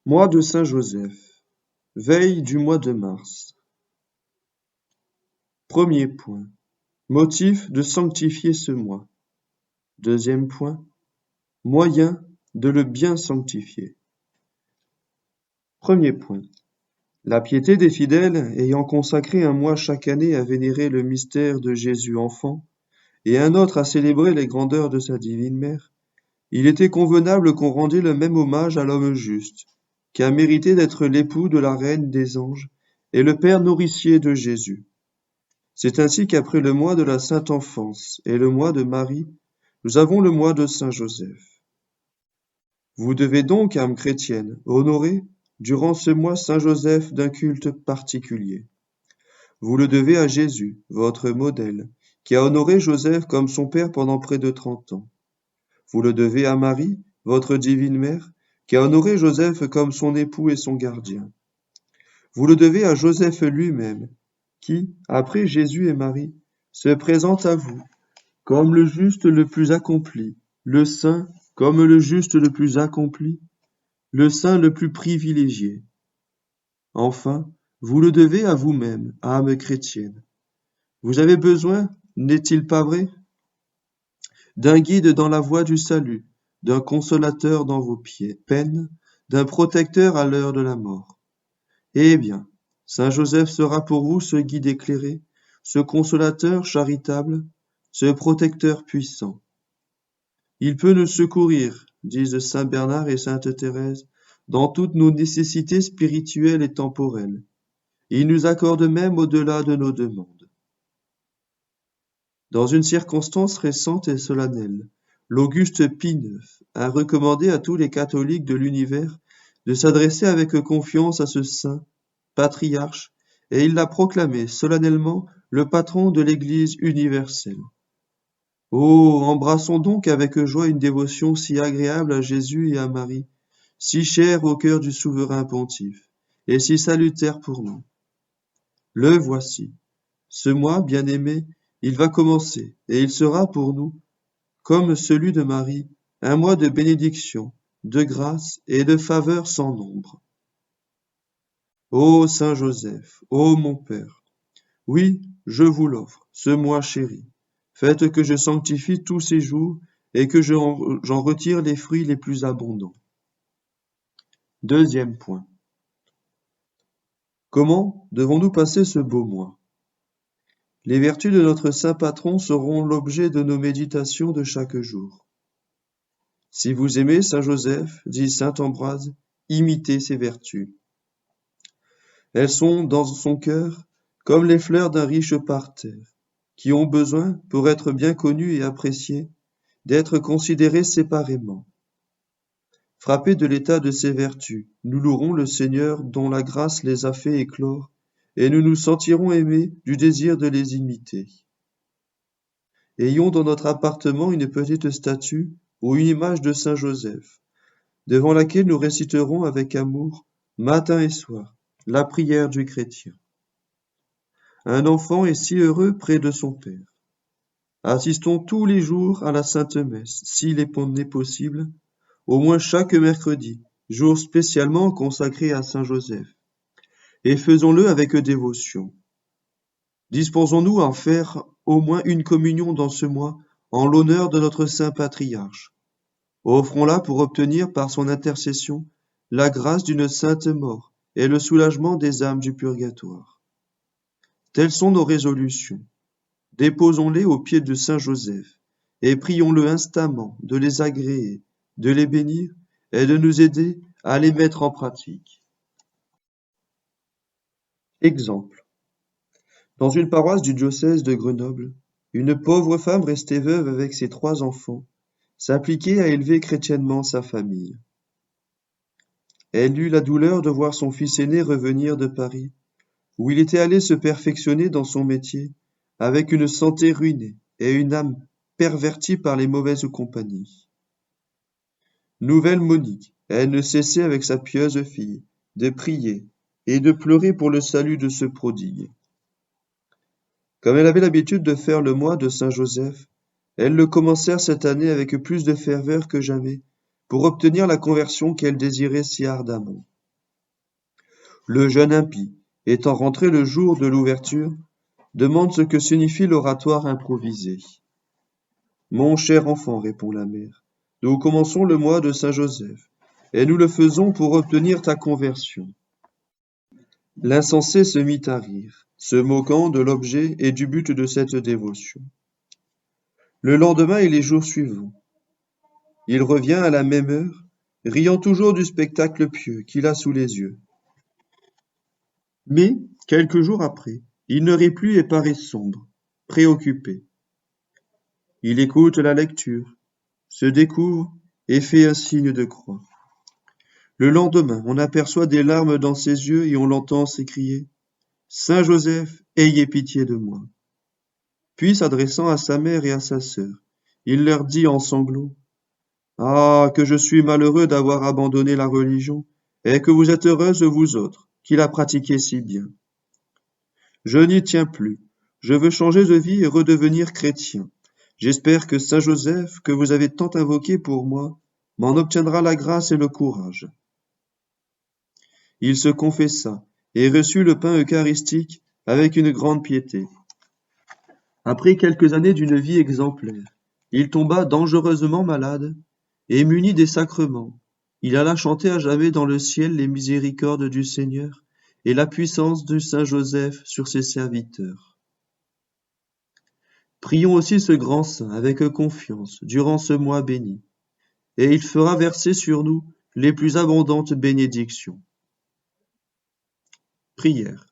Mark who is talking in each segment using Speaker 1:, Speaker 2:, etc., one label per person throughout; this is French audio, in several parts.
Speaker 1: Mois de Saint-Joseph, veille du mois de mars. Premier point. Motif de sanctifier ce mois. Deuxième point. Moyen de le bien sanctifier. Premier point. La piété des fidèles ayant consacré un mois chaque année à vénérer le mystère de Jésus enfant et un autre à célébrer les grandeurs de sa divine mère, il était convenable qu'on rendît le même hommage à l'homme juste, qui a mérité d'être l'époux de la reine des anges et le père nourricier de Jésus. C'est ainsi qu'après le mois de la Sainte Enfance et le mois de Marie, nous avons le mois de Saint Joseph. Vous devez donc, âme chrétienne, honorer, durant ce mois, Saint Joseph d'un culte particulier. Vous le devez à Jésus, votre modèle, qui a honoré Joseph comme son père pendant près de 30 ans. Vous le devez à Marie, votre divine mère, qui a honoré Joseph comme son époux et son gardien. Vous le devez à Joseph lui-même, qui, après Jésus et Marie, se présente à vous comme le juste le plus accompli, le saint comme le juste le plus accompli, le saint le plus privilégié. Enfin, vous le devez à vous-même, âme chrétienne. Vous avez besoin, n'est-il pas vrai, d'un guide dans la voie du salut, d'un consolateur dans vos peines, d'un protecteur à l'heure de la mort. Eh bien, Saint Joseph sera pour vous ce guide éclairé, ce consolateur charitable, ce protecteur puissant. Il peut nous secourir, disent Saint Bernard et Sainte Thérèse, dans toutes nos nécessités spirituelles et temporelles. Il nous accorde même au-delà de nos demandes. Dans une circonstance récente et solennelle, l'Auguste Pie IX a recommandé à tous les catholiques de l'univers de s'adresser avec confiance à ce saint, patriarche, et il l'a proclamé solennellement le patron de l'Église universelle. Oh, embrassons donc avec joie une dévotion si agréable à Jésus et à Marie, si chère au cœur du souverain pontife, et si salutaire pour nous. Le voici. Ce mois, bien-aimé, il va commencer, et il sera pour nous, comme celui de Marie, un mois de bénédiction, de grâce et de faveur sans nombre. Ô Saint Joseph, ô mon Père, oui, je vous l'offre, ce mois chéri. Faites que je sanctifie tous ces jours et que j'en retire les fruits les plus abondants. Deuxième point. Comment devons-nous passer ce beau mois? Les vertus de notre saint patron seront l'objet de nos méditations de chaque jour. Si vous aimez Saint Joseph, dit saint Ambroise, imitez ses vertus. Elles sont dans son cœur comme les fleurs d'un riche parterre, qui ont besoin, pour être bien connues et appréciées, d'être considérées séparément. Frappés de l'état de ces vertus, nous louerons le Seigneur dont la grâce les a fait éclore, et nous nous sentirons aimés du désir de les imiter. Ayons dans notre appartement une petite statue ou une image de Saint Joseph, devant laquelle nous réciterons avec amour, matin et soir, la prière du chrétien. Un enfant est si heureux près de son Père. Assistons tous les jours à la Sainte Messe, s'il est possible, au moins chaque mercredi, jour spécialement consacré à Saint Joseph, et faisons-le avec dévotion. Disposons-nous à faire au moins une communion dans ce mois en l'honneur de notre saint patriarche. Offrons-la pour obtenir par son intercession la grâce d'une sainte mort et le soulagement des âmes du purgatoire. Telles sont nos résolutions. Déposons-les aux pieds de Saint Joseph et prions-le instamment de les agréer, de les bénir et de nous aider à les mettre en pratique. Exemple. Dans une paroisse du diocèse de Grenoble, une pauvre femme restée veuve avec ses 3 enfants s'appliquait à élever chrétiennement sa famille. Elle eut la douleur de voir son fils aîné revenir de Paris, où il était allé se perfectionner dans son métier, avec une santé ruinée et une âme pervertie par les mauvaises compagnies. Nouvelle Monique, elle ne cessait avec sa pieuse fille de prier et de pleurer pour le salut de ce prodigue. Comme elle avait l'habitude de faire le mois de Saint Joseph, elles le commencèrent cette année avec plus de ferveur que jamais, pour obtenir la conversion qu'elle désirait si ardemment. Le jeune impie, étant rentré le jour de l'ouverture, demande ce que signifie l'oratoire improvisé. Mon cher enfant, répond la mère, nous commençons le mois de Saint Joseph, et nous le faisons pour obtenir ta conversion. L'insensé se mit à rire, se moquant de l'objet et du but de cette dévotion. Le lendemain et les jours suivants, il revient à la même heure, riant toujours du spectacle pieux qu'il a sous les yeux. Mais, quelques jours après, il ne rit plus et paraît sombre, préoccupé. Il écoute la lecture, se découvre et fait un signe de croix. Le lendemain, on aperçoit des larmes dans ses yeux et on l'entend s'écrier « Saint Joseph, ayez pitié de moi !» Puis, s'adressant à sa mère et à sa sœur, il leur dit en sanglots « Ah, que je suis malheureux d'avoir abandonné la religion, et que vous êtes heureuses vous autres, qui la pratiquez si bien. Je n'y tiens plus, je veux changer de vie et redevenir chrétien. J'espère que Saint Joseph, que vous avez tant invoqué pour moi, m'en obtiendra la grâce et le courage. » Il se confessa et reçut le pain eucharistique avec une grande piété. Après quelques années d'une vie exemplaire, il tomba dangereusement malade, et muni des sacrements, il alla chanter à jamais dans le ciel les miséricordes du Seigneur et la puissance de Saint Joseph sur ses serviteurs. Prions aussi ce grand saint avec confiance durant ce mois béni, et il fera verser sur nous les plus abondantes bénédictions. Prière.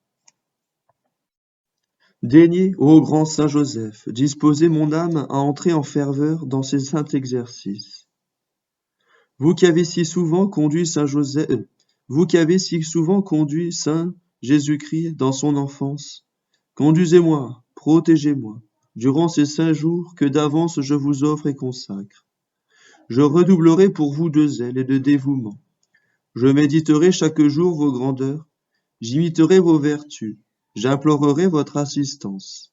Speaker 1: Daignez, ô grand Saint Joseph, disposer mon âme à entrer en ferveur dans ces saints exercices. Vous qui avez si souvent conduit Saint Jésus-Christ dans son enfance, conduisez-moi, protégez-moi, durant ces 5 jours que d'avance je vous offre et consacre. Je redoublerai pour vous de zèle et de dévouement. Je méditerai chaque jour vos grandeurs, j'imiterai vos vertus, j'implorerai votre assistance.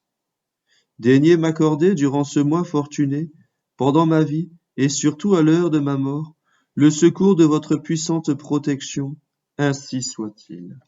Speaker 1: Daignez m'accorder durant ce mois fortuné, pendant ma vie et surtout à l'heure de ma mort, le secours de votre puissante protection, ainsi soit-il.